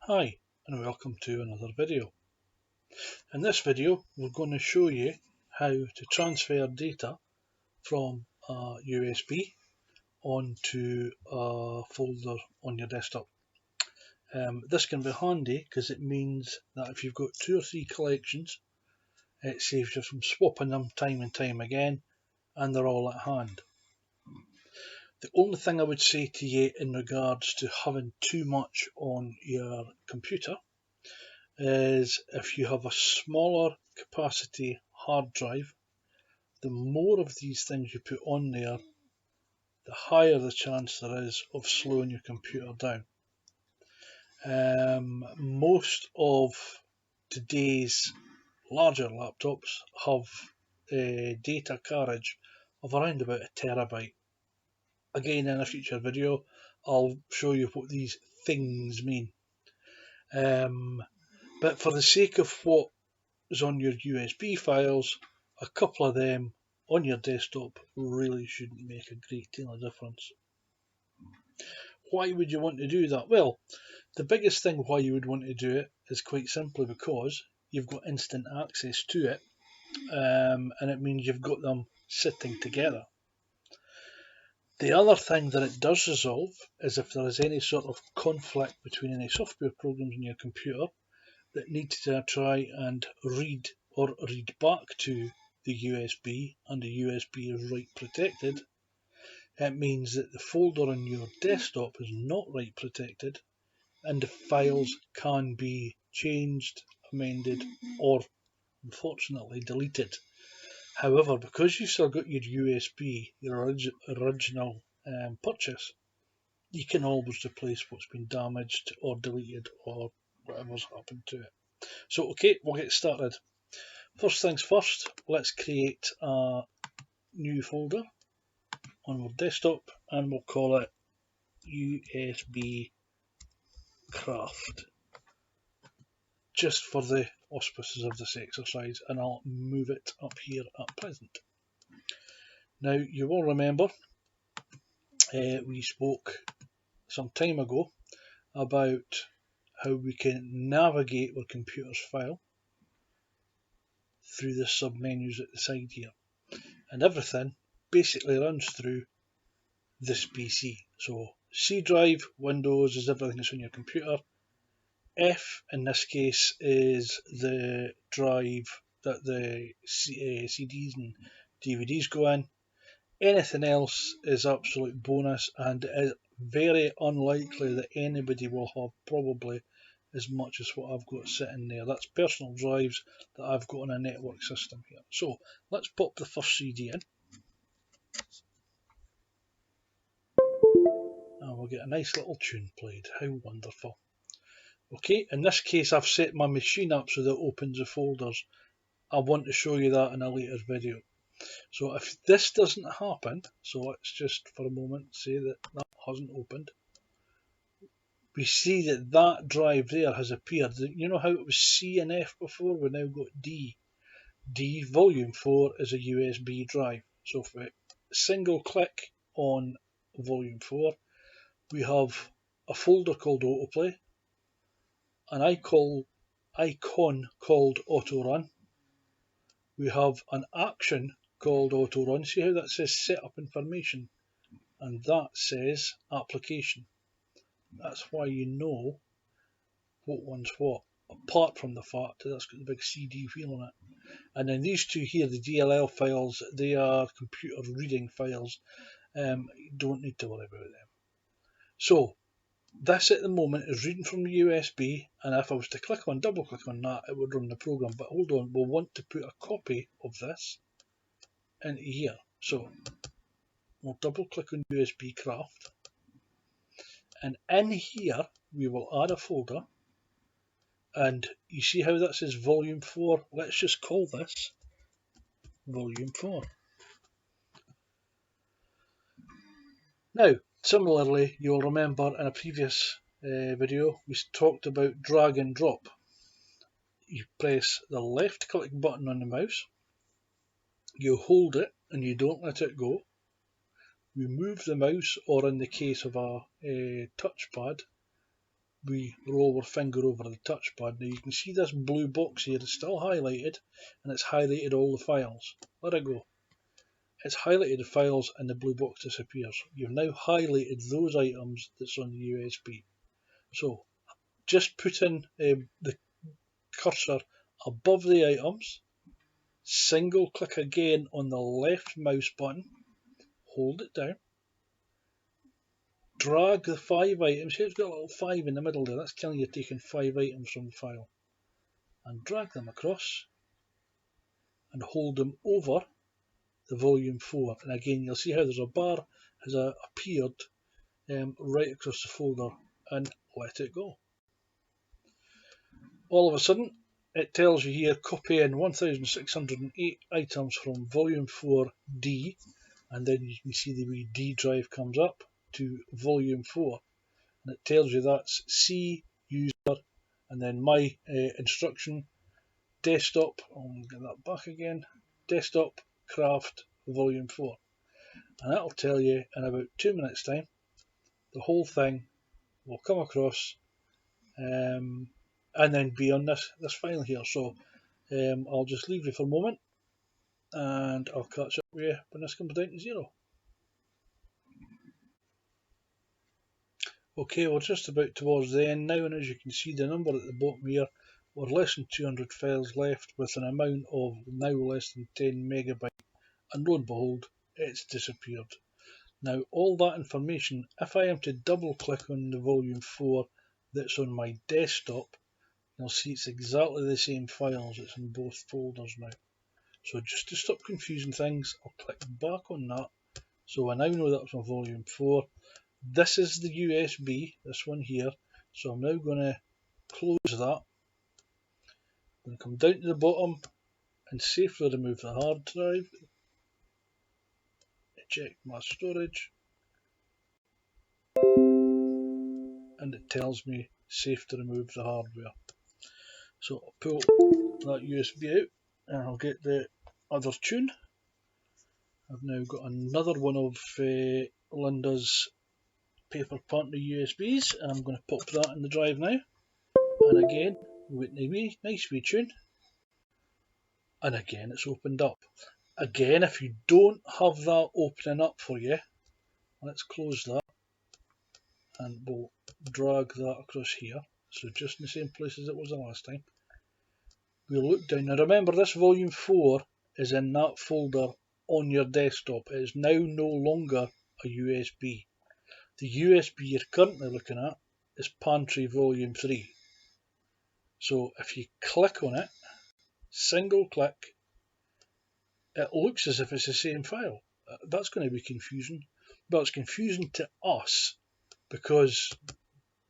Hi and welcome to another video. In this video we're going to show you how to transfer data from a USB onto a folder on your desktop. This can be handy because it means that if you've got 2 or 3 collections, it saves you from swapping them time and time again, and they're all at hand. The only thing I would say to you in regards to having too much on your computer is if you have a smaller capacity hard drive, the more of these things you put on there, the higher the chance there is of slowing your computer down. Most of today's larger laptops have a data carriage of around about a terabyte. Again, in a future video, I'll show you what these things mean. But for the sake of what is on your USB files, a couple of them on your desktop really shouldn't make a great deal of difference. Why would you want to do that? Well, the biggest thing why you would want to do it is quite simply because you've got instant access to it, and it means you've got them sitting together. The other thing that it does resolve is if there is any sort of conflict between any software programs in your computer that need to try and read or read back to the USB, and the USB is write protected, it means that the folder on your desktop is not write protected and the files can be changed, amended, or unfortunately deleted. However, because you've still got your USB, your original purchase, you can always replace what's been damaged or deleted or whatever's happened to it. So okay, we'll get started. First things first, let's create a new folder on our desktop and we'll call it USB Craft, just for the auspices of this exercise, and I'll move it up here at present. Now you will remember we spoke some time ago about how we can navigate our computer's file through the submenus at the side here, and everything basically runs through this PC. So C drive, Windows is everything that's on your computer. F in this case is the drive that the CDs and DVDs go in. Anything else is absolute bonus, and it is very unlikely that anybody will have probably as much as what I've got sitting there. That's personal drives that I've got on a network system here. So let's pop the first CD in. And we'll get a nice little tune played. How wonderful. Okay, in this case I've set my machine up so that it opens the folders. I want to show you that in a later video. So if this doesn't happen, so let's just for a moment say that that hasn't opened. We see that that drive there has appeared. You know how it was C and F before? We've now got D. D, volume 4, is a USB drive. So if we single click on volume 4, we have a folder called Autoplay, an icon called Autorun. We have an action called Autorun. See how that says setup information? And that says application. That's why you know what one's what, apart from the fact that that's got the big CD wheel on it. And then these two here, the DLL files, they are computer reading files. You don't need to worry about them. So this at the moment is reading from the USB, and if I was to double click on that, it would run the program. But hold on, we'll want to put a copy of this into here. So we'll double click on USB Craft, and in here we will add a folder, and you see how that says volume 4? Let's just call this volume 4. Now, similarly, you'll remember in a previous video we talked about drag and drop. You press the left click button on the mouse, you hold it and you don't let it go. You move the mouse, or in the case of a touchpad, we roll our finger over the touchpad, now you can see this blue box here is still highlighted, and it's highlighted all the files. Let it go. It's highlighted the files and the blue box disappears. You've now highlighted those items that's on the USB. So just put in the cursor above the items, single click again on the left mouse button, hold it down, drag the 5 items, here it's got a little 5 in the middle there, that's telling you you're taking 5 items from the file, and drag them across and hold them over the volume 4, and again you'll see how there's a bar has appeared right across the folder, and let it go. All of a sudden it tells you here copy in 1608 items from volume 4D, and then you can see the wee D drive comes up to volume 4, and it tells you that's C user and then my instruction desktop, I'll get that back again, desktop craft volume 4, and that'll tell you in about 2 minutes time the whole thing will come across and then be on this file here. So I'll just leave you for a moment and I'll catch up with you when this comes down to 0. Okay, we're just about towards the end now, and as you can see the number at the bottom here, we're less than 200 files left with an amount of now less than 10 megabytes, and lo and behold, it's disappeared. Now all that information, if I am to double click on the volume 4 that's on my desktop, you'll see it's exactly the same files, it's in both folders now. So just to stop confusing things, I'll click back on that. So I now know that's my volume 4. This is the USB, this one here. So I'm now going to close that. I'm going to come down to the bottom and safely remove the hard drive. Check my storage. And it tells me safe to remove the hardware. So I'll pull that USB out and I'll get the other tune. I've now got another one of Linda's PeopletoParty USBs, and I'm going to pop that in the drive now. And again, with a nice wee tune. And again, it's opened up. Again, if you don't have that opening up for you, let's close that and we'll drag that across here. So just in the same place as it was the last time. We'll look down. Now remember, this volume 4 is in that folder on your desktop. It is now no longer a USB. The USB you're currently looking at is Pantry Volume 3. So if you click on it, single click, it looks as if it's the same file. That's going to be confusing. But it's confusing to us because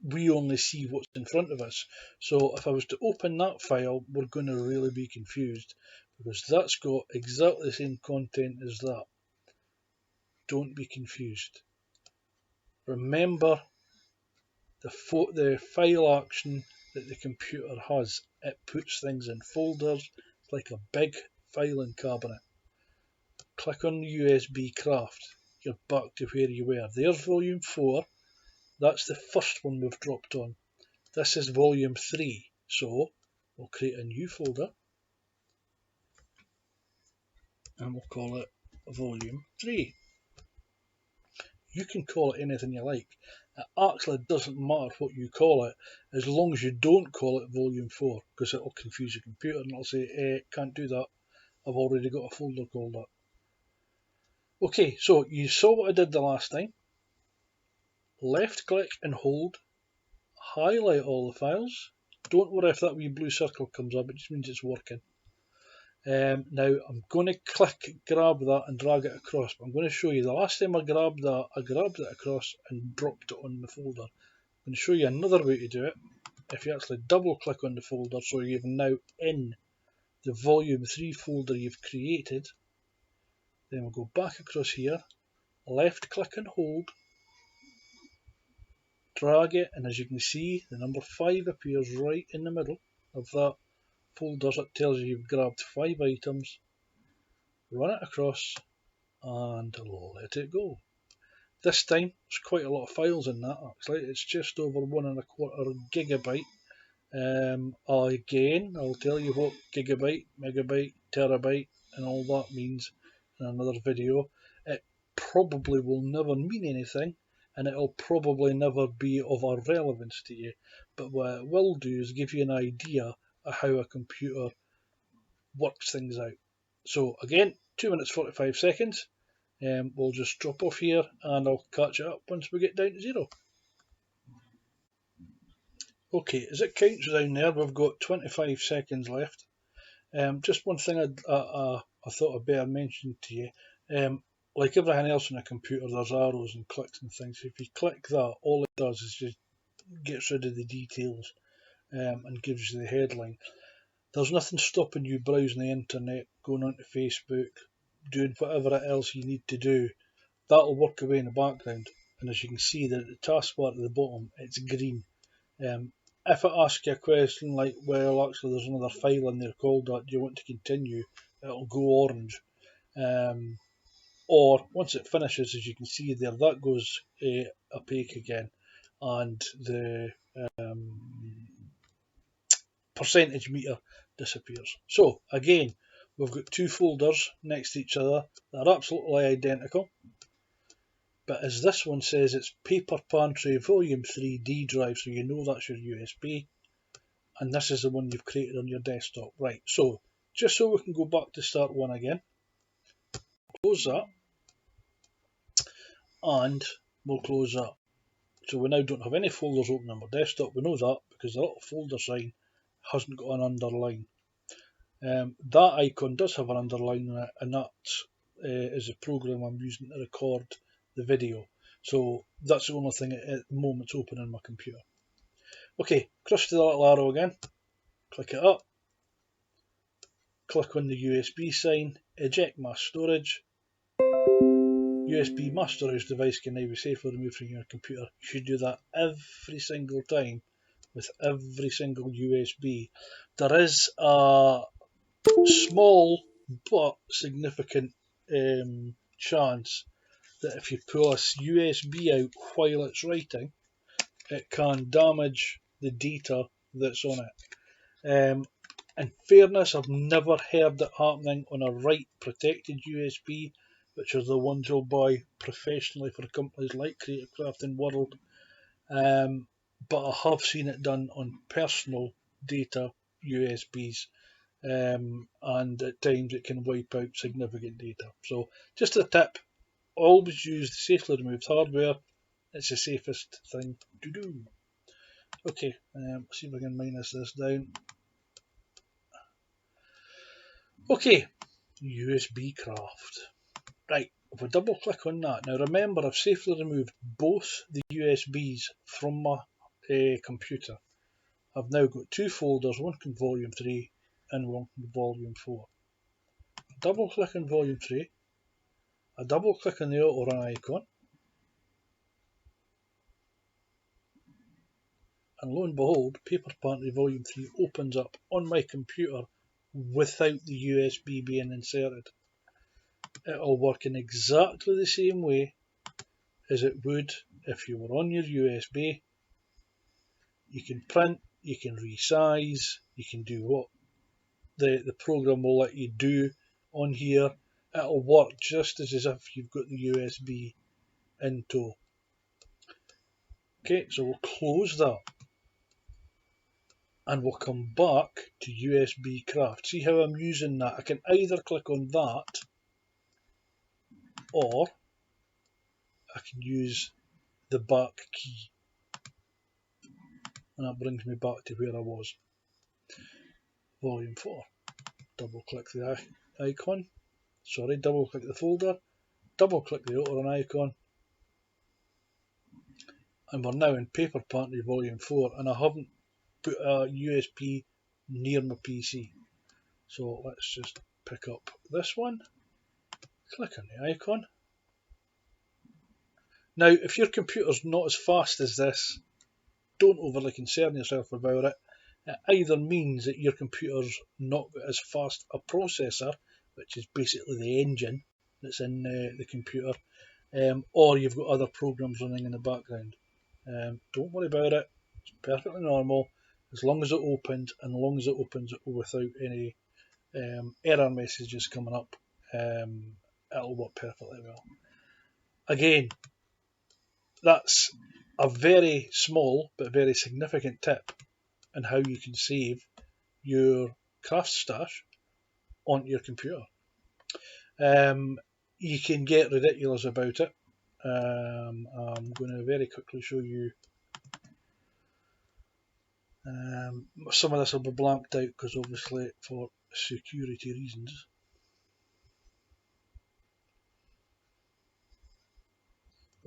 we only see what's in front of us. So if I was to open that file, we're going to really be confused because that's got exactly the same content as that. Don't be confused. Remember the file action that the computer has. It puts things in folders. It's like a big filing cabinet. Click on the USB craft. You're back to where you were. There's volume 4. That's the first one we've dropped on. This is volume 3. So we'll create a new folder and we'll call it volume 3. You can call it anything you like. It actually doesn't matter what you call it as long as you don't call it volume 4, because it'll confuse the computer and it'll say, can't do that, I've already got a folder called that. Okay, so you saw what I did the last time. Left click and hold, highlight all the files. Don't worry if that wee blue circle comes up, it just means it's working. Now I'm going to grab that and drag it across, but I'm going to show you the last time I grabbed that, I grabbed it across and dropped it on the folder. I'm going to show you another way to do it. If you actually double click on the folder, so you're now in the volume 3 folder you've created, then we'll go back across here, left click and hold, drag it, and as you can see the number 5 appears right in the middle of that folder. It tells you you've grabbed 5 items, run it across and let it go. This time, there's quite a lot of files in that actually. It's just over 1.25 gigabyte. Again, I'll tell you what gigabyte, megabyte, terabyte and all that means in another video. It probably will never mean anything, and it'll probably never be of our relevance to you. But what it will do is give you an idea of how a computer works things out. So again, 2 minutes 45 seconds. We'll just drop off here and I'll catch it up once we get down to 0. Okay, as it counts down there, we've got 25 seconds left. Just one thing I thought I'd better mention to you. Like everything else on a computer, there's arrows and clicks and things. If you click that, all it does is just gets rid of the details and gives you the headline. There's nothing stopping you browsing the internet, going onto Facebook, doing whatever else you need to do. That'll work away in the background. And as you can see, the taskbar at the bottom, it's green. If it asks you a question like, well, actually there's another file in there called that, do you want to continue? It'll go orange. Or once it finishes, as you can see there, that goes opaque again. And the percentage meter disappears. So again, we've got two folders next to each other that are absolutely identical. But as this one says, it's PeopletoParty Volume 3 D drive, so you know that's your USB. And this is the one you've created on your desktop. Right, so just so we can go back to start one again, close that, and we'll close that. So we now don't have any folders open on our desktop. We know that because the little folder sign hasn't got an underline. That icon does have an underline in it, and that is the program I'm using to record the video. So that's the only thing at the moment open on my computer. Okay, cross to the little arrow again, click it up, click on the USB sign, eject mass storage. USB mass storage device can now be safely removed from your computer. You should do that every single time with every single USB. There is a small but significant chance that if you pull a USB out while it's writing, it can damage the data that's on it. In fairness, I've never heard it happening on a write protected USB, which are the ones you'll buy professionally for companies like Creative Crafting World. But I have seen it done on personal data USBs, and at times it can wipe out significant data. So just a tip, always use the safely removed hardware. It's the safest thing to do. Okay, see if I can minus this down. Okay, USB Craft. Right, if we double click on that, now remember I've safely removed both the USBs from my computer. I've now got two folders, one in volume 3 and one in volume 4. Double click on volume 3, I double click on the auto run icon, and lo and behold, PeopletoParty Volume 3 opens up on my computer without the USB being inserted. It'll work in exactly the same way as it would if you were on your USB. You can print, you can resize, you can do what the program will let you do on here. It'll work just as if you've got the USB in tow. Okay, so we'll close that and we'll come back to USB Craft. See how I'm using that? I can either click on that or I can use the back key, and that brings me back to where I was. Volume 4. Double click the icon, double click the folder, double click the auto run icon, and we're now in PeopletoParty Volume 4, and I haven't put a USB near my PC. So let's just pick up this one, click on the icon. Now, if your computer's not as fast as this, don't overly concern yourself about it. It either means that your computer's not got as fast a processor, which is basically the engine that's in the computer, or you've got other programs running in the background. Don't worry about it. It's perfectly normal as long as it opens, and as long as it opens without any error messages coming up. It'll work perfectly well. Again, that's a very small but very significant tip on how you can save your craft stash onto your computer. You can get ridiculous about it. I'm going to very quickly show you. Some of this will be blanked out because obviously for security reasons.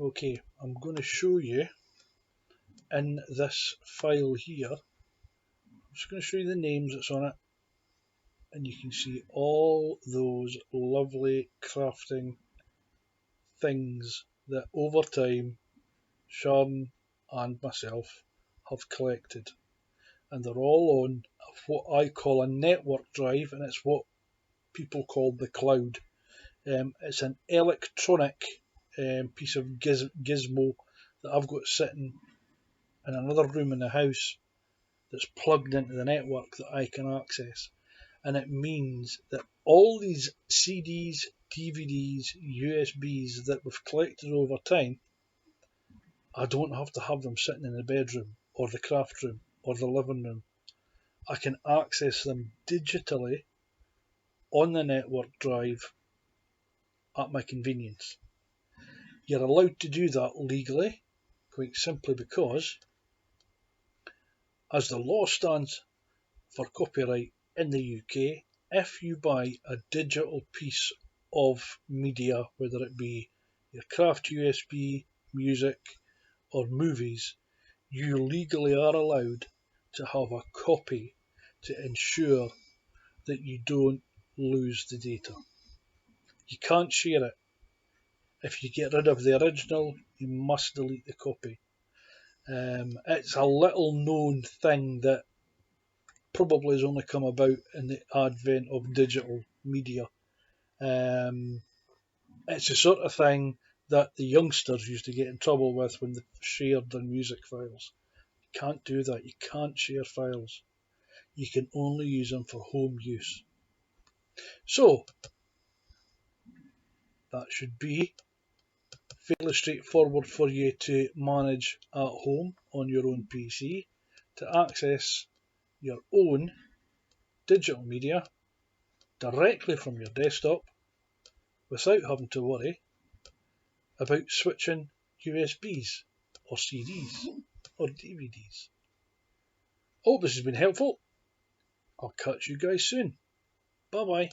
Okay, I'm going to show you in this file here. I'm just going to show you the names that's on it, and you can see all those lovely crafting things that over time Sharon and myself have collected, and they're all on what I call a network drive, and it's what people call the cloud. It's an electronic piece of gizmo that I've got sitting in another room in the house that's plugged into the network that I can access. And it means that all these CDs, DVDs, USBs that we've collected over time, I don't have to have them sitting in the bedroom or the craft room or the living room. I can access them digitally on the network drive at my convenience. You're allowed to do that legally, quite simply because, as the law stands for copyright in the UK, if you buy a digital piece of media, whether it be your craft USB, music, or movies, you legally are allowed to have a copy to ensure that you don't lose the data. You can't share it. If you get rid of the original, you must delete the copy. It's a little known thing that probably has only come about in the advent of digital media. It's the sort of thing that the youngsters used to get in trouble with when they shared their music files. You can't do that. You can't share files. You can only use them for home use. So, that should be fairly straightforward for you to manage at home on your own PC to access your own digital media directly from your desktop without having to worry about switching USBs or CDs or DVDs. Hope this has been helpful. I'll catch you guys soon. Bye bye.